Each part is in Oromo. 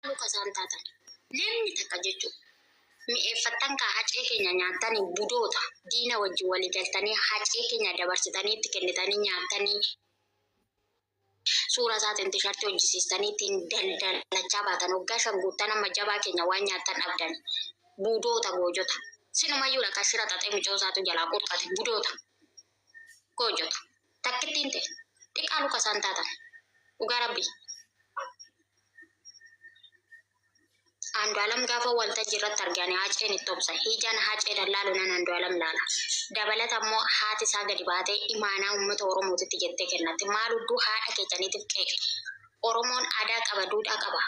luka santata lemni takka jechu mi'eeffatan ka hacee keenya nyaatanii budoota diina wajjin walii galtanii hacee keenya dabarsitanii itti kennitanii nyaatanii suura isaatiin tishartii hojjisiistanii ittiin daldalachaa baatan waggaa shan guuttan amma jabaa keenya waan nyaattan dhabdan budoota goojota sinumayyuu laqa shira xaxee micoo isaatu jalaa qurxate budoota goojota takkittiin ta'e xiqqaa luka santaatan dhugaa rabbii. Andu'aalam gaafa waltajjii irratti arganii haceen itti obsa hijaan hacee dallaaluun Andu'aalam laala dabalata immoo haati isaa gadi baatee imaanaa uummata Oromootitti jettee kennatti maal hudduu haadha keessaniitiif qeeqe Oromoon aadaa qaba duudhaa qaba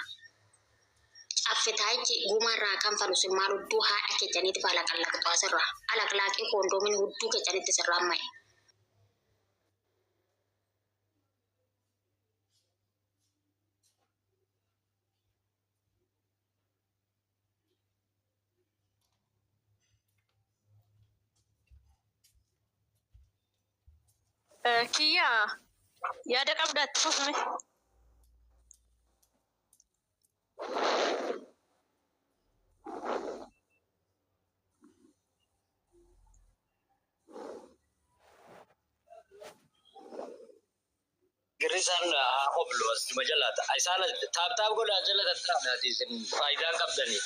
affitaayichi guumarraa kan falusin maal hudduu haadha keessaniitiif alaqallaqxu asirraa alaqlaaqii koondoomin hudduu keessanitti sirraa amma'e. Kia yaada qabdaatti fufame. Girisan oblos majalata. Aisana tab goda jalata taati faidan qabdani.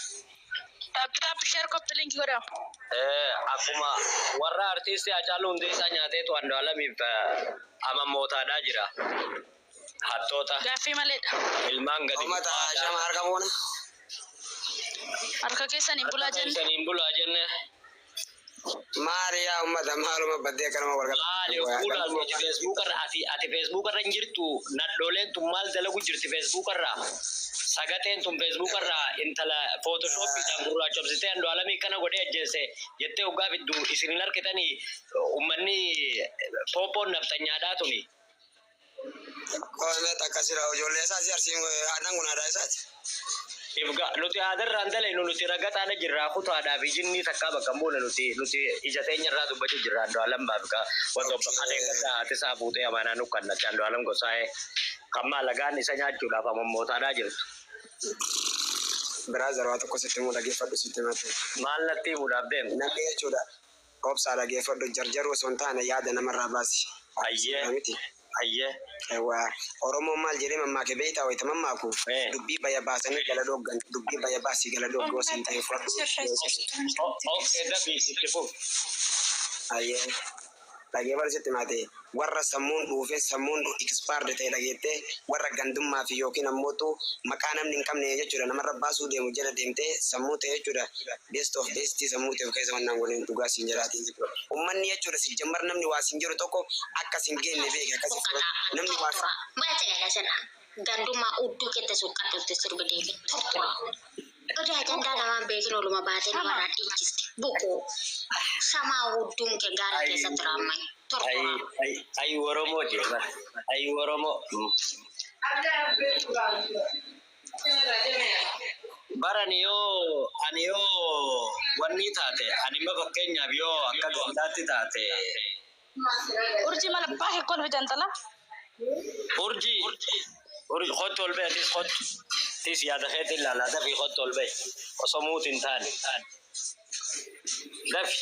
Tab share kopti link goda. Akkuma warra artisti Hacaaluu Hundeessaa nyaateetu Andu'aalamiif amamootaadhaa jira. Hattoota. Gaaffii maleedha. Ilmaan gadi. Uummata shama argamuun. Harka keessaniin bulaa jenne. Keessaniin bulaa jenne. Maariyaa uummata maaluma baddee kanuma warqala. Maali fuudhaan nuti Feesbuukarra ati Feesbuukarra hin jirtu nadhooleen tun maal dalagu jirti Feesbuukarra. Sagateen tun Feesbuukarra intala Photoshoppiidhaan gurraachomsitee Andu'aalamii kana godhee ajjeese jettee hoggaa fiddu isin hin harkitanii uummanni pooppoon naftanyaadhaa tuni. Koomee takkasira ijoollee isaati arsiin haadhaan kun aadaa isaati. Ibga nuti aadarraan dalaynu nuti ragataan jirraa kutaadhaaf ijinni takkaa bakka buune nuti ija teenyarraa dubbachuu jirra Andu'aalam baafika wanto bakkalee gaddaa ati isaa fuutee amaanaa nukkannatti Andu'aalam gosaa'ee kammaa lagaan isa nyaachuudhaaf ammootaadhaa jirtu. Biraa zarwaa tokko sitti muu dhageeffadhu sitti mate. Maal natti himuudhaaf deemu? Namni jechuudha obsaa dhageeffadhu jarjaruu osoo hin taane yaada namarraa baasi. Ayyee. Ayyee. Oromoon maal jedhee mammaakee beektaa wayita mammaaku dubbii baya baasanii gala dooggan dubbii baya baasii gala dooggoo siin ta'e fudhadhu. Okay, dabii itti fuuf. Ayyee. Dhageeffadhu sitti mate warra sammuun dhuufee sammuun expired ta'e dhageettee warra gandummaa fi yookiin ammootu maqaa namni hin qabne jechuudha namarra baasuu deemu jala deemtee sammuu ta'e jechuudha best of best sammuu ta'e keessa wannaan godheen dhugaa siin jiraatiin jechuudha. Uummanni jechuudha si jammar namni waa siin jiru tokko akka siin geenne beeke akkasii namni waa Baca galasana gandummaa udduu keessa suuqqattutti sirbi deebi tortora. Odaa ajandaa namaan beekin oluma baatee namarraa dhiichisti buquu shamaa udduun kee gaara keessatti raammayi tortora. Ay Oromoo jeema. Ay Oromoo. Barani yoo wanni taate ani ma fakkeenyaaf yoo akka gandaatti taate. Urjii mala baay'ee kolfa jantala. Urjii hottu ol ba'e hottu tis yaada keetti ilaalaa dafii hottu ol ba'e osoo muutiin taane dafi.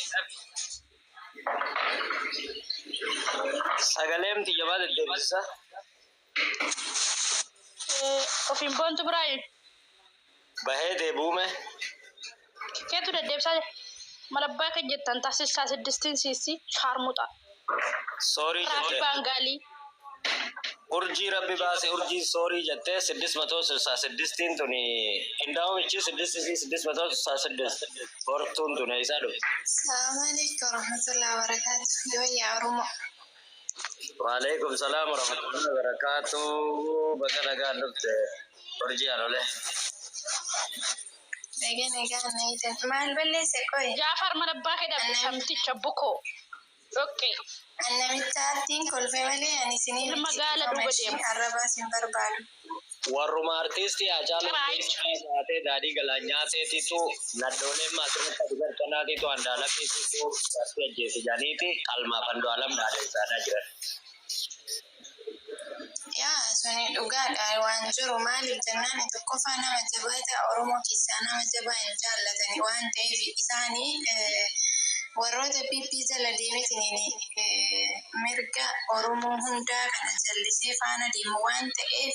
Sagaleem tiyyamaa deddeebisa. Ofiin boontu biraayi. Bahee deebuume. Keetu deddeebisaa mala baay'ee jettan taasisaa siddistiin siisii shaarmuxa. Sorry Raafi Baangaalii. Urjii rabbi baase urjii sorry jettee 666 tuni indaa'umichi 666 hortuun tuni isaa dhufe. Assalamu alaikum warahmatullahi wabarakatuh. Yo ya Oromo. Waalaikum salaam warahmatullahi wabarakatuh. Bakka nagaan dhufte urjii alole. Nagaa naayita. Maal balleesse qoy. Jaafar mana baay'ee dhabde samticha bukoo. Okay. Annamichaatiin kolfee malee ani isiniin magaala dhuga deemu. Arrabaa sin barbaadu. Warruma artisti Hacaaluu Hundeessaa daadhii galaan nyaateetitu nadhooleen maasirratti adigartanaatitu Andu'aalamiititu gartuu ajjeese jaaniiti qalmaaf Andu'aalam dhaadheessaadhaa jiran. Yaa suni dhugaadha waan jiru maaliif jennaan tokkoffaa nama jabaata Oromoo keessaa nama jabaa hin jaallatani waan ta'eef isaanii warroota PP jala deemetiniin mirga Oromoo hundaa kana jallisee faana deemu waan ta'eef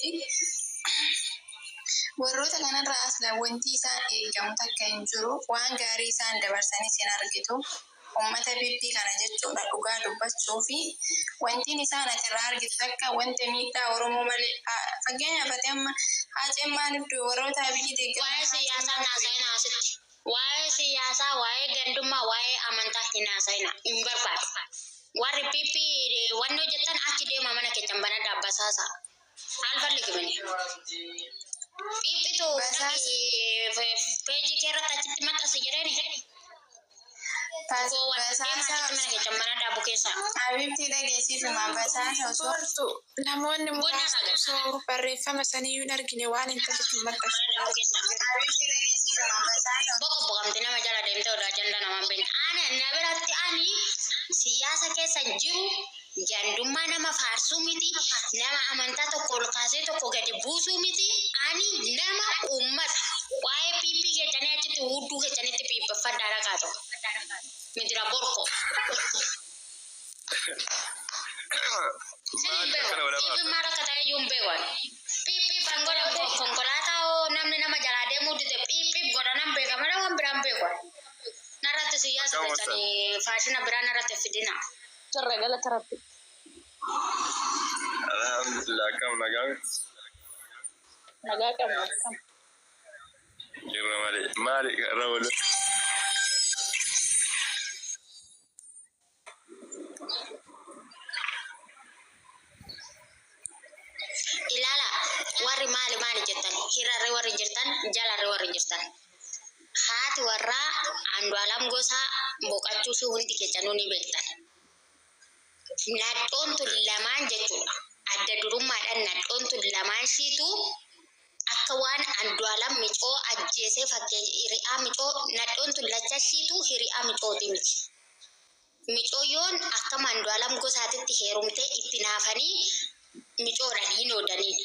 warroota kanarraa aslaan wanti isaan eegamu takka hin jiru waan gaarii isaan dabarsanii sin argitu. Ummata PP kana jechuudha dhugaa dubbachuu fi wantiin isaan achirraa argitu takka wanta miidhaa Oromoo malee fakkeenyaaf ati amma haaceen maaliif warroota biyyi deeggamu. Waa'ee siyaasaa naasa'ina asitti. Waa'ee siyaasaa, waa'ee gandummaa, waa'ee amantaatti naasa'ina hin barbaadu. Warri PP wanni hojjetan achi deema mana keechan bana dhaabbasaasa. Haal falligimani. PP tu peejii keerratti achitti maxxansi jedhani. Abibti dhageessifama basaasa osoo namoonni muraasni osoo barreeffama sanii hin argine waan hin tasitti Boko boqamti nama jala deemte odaa janda namaan beekne. Na biratti ani siyaasa keessa jiru gandummaa nama faarsuu miti, nama amantaa tokko ol kaasee tokko gadi buusuu miti. Ani nama uummata waa'ee PP jechanii achitti hudduu jechanitti piippeffadhaa dhaqaa tokko. Midira borko. Pipi mara kata yumbe wan. Pipi bangola konkolata o namni nama jala demu dite pipi goda nambe kamera wan brambe wan. Narate siyasa betani fashion abra narate fidina. Cerre gala terapi. Alhamdulillah kam nagam. Nagakam. Kira mari rawol. Ilala warri maali jettan hirarre warri jirtan jalarre warri jirtan haati warra Andu'alam Gosa boqachuu si hundi kechanuu ni beektan. Nadhoon tun lamaan jechuudha adda durummaadhaan nadhoon tun lamaan shiitu akka waan Andu'alam Micoo ajjeesee fakkeenya hiri'aa Micoo nadhoon tun lacha shiitu hiri'aa Micooti miti. Micooyoon akkama Andu'alam Gosaatitti heerumtee itti naafanii Micoodhaan hin oodaniin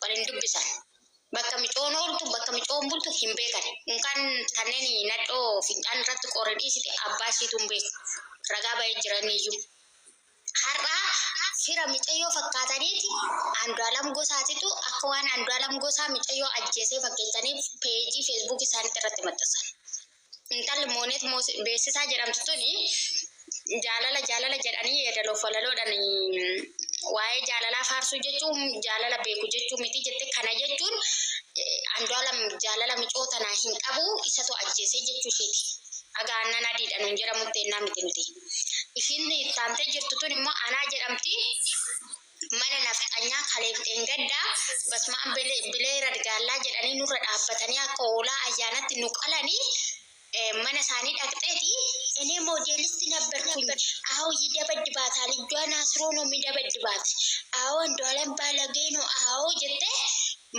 waliin dubbisan. Bakka Micoon ooltu bakka Micoon bultu hin beekan. Kan kanneen nadhoo fincaan irratti qoree dhiisite abbaa ishiitu hin beeku. Ragaa ba'ee jiraniyyuu. Har'aa fira Micayyoo fakkaataniiti Andu'alam Gosaatitu akka waan Andu'alam Gosaa Micayyoo ajjeesee fakkeessaniif peejii feesbuuk isaaniitti irratti maxxansan. Intalli Moonet beeksisaa jedhamtu tuni jaalala jedhanii yeedaloof walaloodhaan waa'ee jaalalaa faarsuu jechuun jaalala beeku jechuun miti jette kana jechuun Andu'alam jaalala Micoo tanaa hin qabu isatu ajjeesee jechuu isheeti. Agaannan adiidhaan hin jedhamutti ennaa miti nuti. Ishiin taantee jirtu tun immoo anaa jedhamti. Mana nafxanyaa kaleef dheengaddaa basmaan bilee radgaallaa jedhanii nurra dhaabbatanii akka oolaa ayyaanatti nu qalanii mana isaanii dhaqxeeti. Ini modeelisti ነበርኩኝ አዎ ይደበድባታል እጇን አስሮ ነው የሚደበድባት አዎ Andu'alam ባለጌ ነው አዎ ጀተ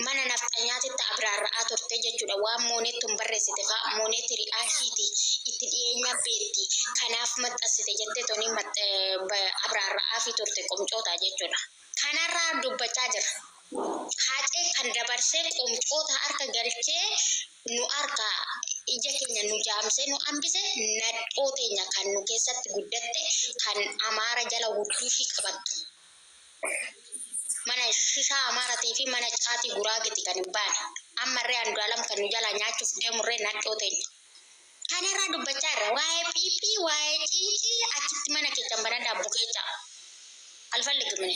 መነ ነፍጠኛት አብራራአ ቶርቴ ጀቹዳ ዋን ሞኔቱን በረሲተ ካ ሞኔት ሪአሺቲ ኢት ዲየኛ ቤቲ ከናፍ መጣስተ ጀተ ቶኒ መጣ አብራራአ ፊ ቶርቴ ቆምጮታ ጀቹዳ ከናራ ዱበቻ ጀር ሀጤ ከንደበርሴ ቆምጮታ አርከ ገልቼ nu arka ija keenya nu jaamse nu ambise nadhoo teenya kan nu keessatti guddatte kan Amaara jala hudduu fi qabattu mana shishaa Amaaratii fi mana caatii Guraageti kan hin baane ammarree Andu'alam kan nu jala nyaachuuf deemurree nadhoo teenya. Kanarraa dubbachaa irra waa'ee PP waa'ee cincii achitti mana keechan bana daabbu keecha alfalligimne.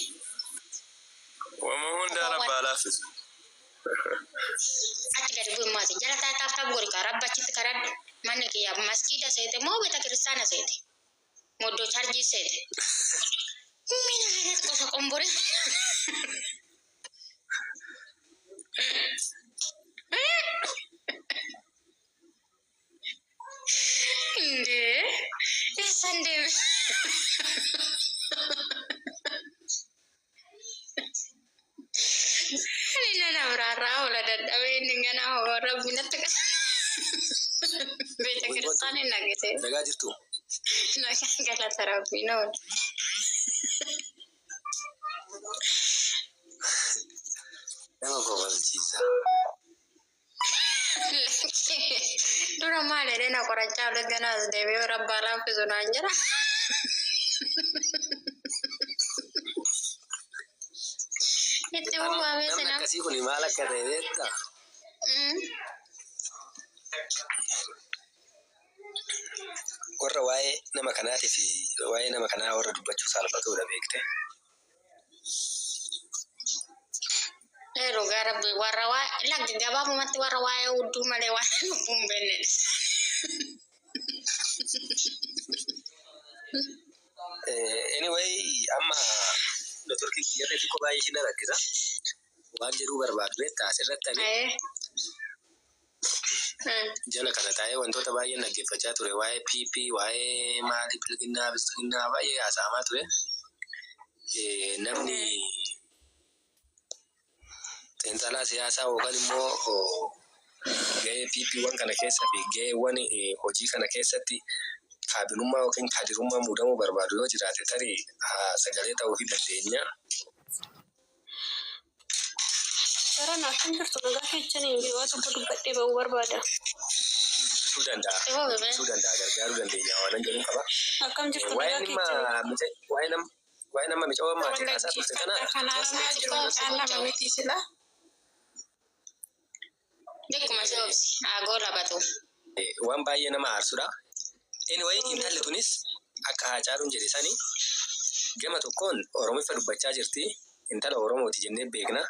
Wama hundaara baalaafis. Achi gadi bu'in maati jala taataaf gori ka rabbachitti karan manni kiyya maskiida seete moo beeta kiristaana seete moddoo charjii seete mina kanat qosa qombore eessan deeme Nana berarah olah dadhabe dengan orang minat kan. Beca Kristan ini lagi sih. Nagaa jirtu. Nagaa terapi non. Nama kovalchiisa. Dura maali dena qorachaa wal ganaas deebi'ee rabbaa laaffisu naan jira. Itti buufamee Namni sinam. akkasii kun maal akka ta'e beektaa? Warra waa'ee nama kanaatii fi waa'ee nama kanaa warra dubbachuu saalfatudha beekte. Dhugaa rabbi warra waa'ee gabaabumatti warra waa'ee hudduu malee waan lubbuun beenne. Anyway, amma Turkii kiyyarree xiqqoo baay'ee isheen rakkisa. Waan jedhuu barbaadu beektaa asirratti ani jala kana taa'ee wantoota baay'ee dhaggeeffachaa ture. Waa'ee PP, waa'ee maalii bilginnaa baay'ee haasa'amaa ture. Namni xiinxalaa siyaasaa yookaan immoo gahee PP-wwan kana keessa fi gaheewwan hojii kana keessatti kaabinummaa yookiin kaadirummaa muudamuu barbaadu yoo jiraate tarii sagalee ta'uu fi dandeenya. Saraan akkam jirtu nagaa keessanii yoo tokko dubbadhee ba'uu barbaada. Ibsuu danda'a gargaaruu dandeenya waan jedhu qaba. Akkam jirtu nagaa keessanii. Waa'ee nama micooma maatii kaasaa turte kana. Kanaafaa jiru caalaa miti sila. Beekuma shoobsi agoo labatu. Waan baay'ee nama aarsudha. Anyway, intalli tunis akka Haacaaluun jedhe sani gama tokkoon Oromiffa dubbachaa jirti. Intala Oromooti jennee beekna.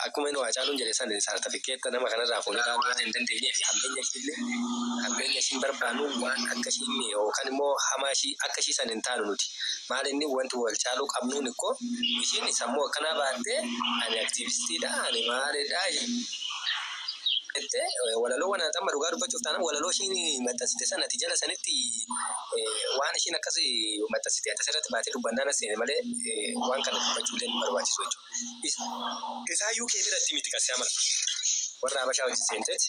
Akkuma inni Haacaaluun jedhe sani saartifikeetta nama kanarraa fuudhuudhaan waan hin dandeenyeef hambeenya ishiin barbaannu waan akka ishiin yookaan immoo hamaa ishii akka ishii san hin taanu nuti. Maal inni wanti wal caaluu qabnuun ikkoo ishiin sammuu akkanaa baattee ani aktiivistiidha ani maalidha walaloo waan amma dhugaa dubbachuuf taanaan walaloo ishiin maxxansite sanatti jala sanitti waan ishiin akkasii maxxansite asirratti baatee dubbannaan as seene malee waan kana dubbachuu illee barbaachisu jechuudha. Isaayyuu kee biratti miti kan si'a maltu. Warra Habashaa hojii seenteeti.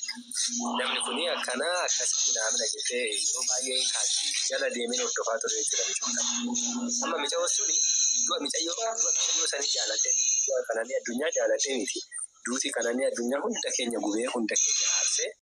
Namni kuni akkana akkasii naamna jettee yeroo baay'ee kaatti jala deemee hordofaa ture jechuudha. Amma micaa'oo suni du'a micayyoo sanii jaalatee du'a kananii addunyaa jaalatee miti. Duuti kananii addunyaa hunda keenya gubee hunda keenya aarsee